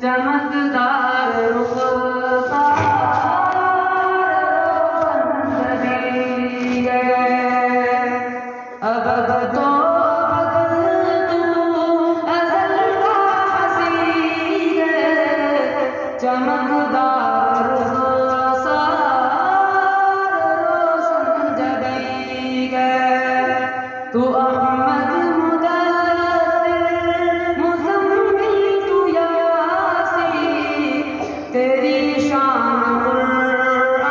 चमकदार रुखसार रोशन जबी गए। अबद तो अबद तू अज़ल का हसी है, चमकदार रुखसार रोशन जबी गए। तू अहमद तेरी शान कुरान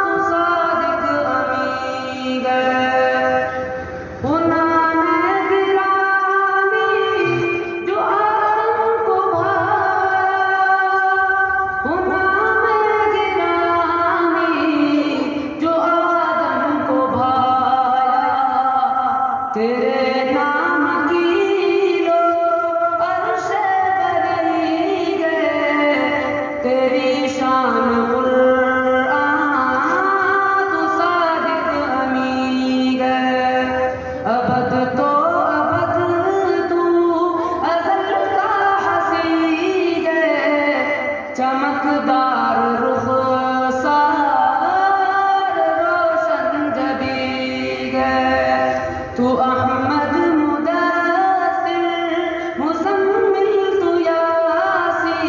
तू सादिक अमी गए। उन्होंने गिरामी जो आदम को भाया, उन्होंने गिरामी जो आदम को भाया। तेरे नाम की लो अर्शे बरी गए, तेरी शान कुरान तू सादिक अमी गए। अबद तो अबद तू अज़ल का हसी गए, चमकदार रुखसार रोशन जबी गए। तू अहमद मुदत्तिर मुज़म्मिल तू यासी,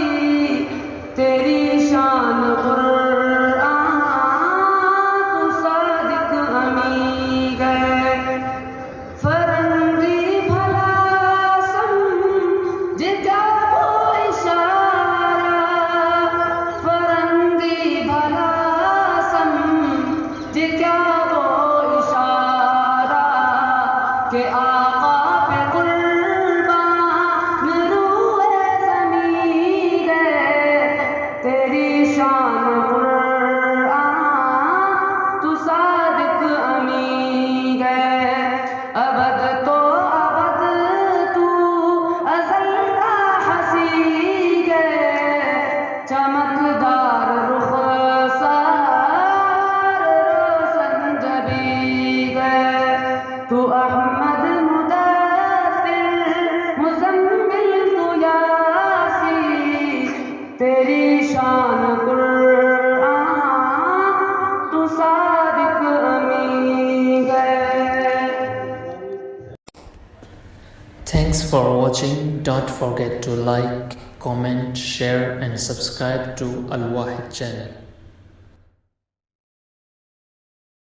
तेरी शान कुरान तू सादिक अमी गए। फरंगी भला समझ क्या वो इशारा, फरंगी भला समझ क्या वो इशारा, के आका पे कुर्बान रूए ज़मीं गए, तेरी शान कुरान तू सादिक अमी गए। अबद तो अबद तू अज़ल का हसी गए, चमकदार रुखसार रोशन जबी गए। तू अहमद मुदत्तिर मुज़म्मिल तू यासी, तेरी शान कुरान तू सादिक अमी गए। Thanks for watching. Don't forget to like, comment, share and subscribe to Al Wahid channel.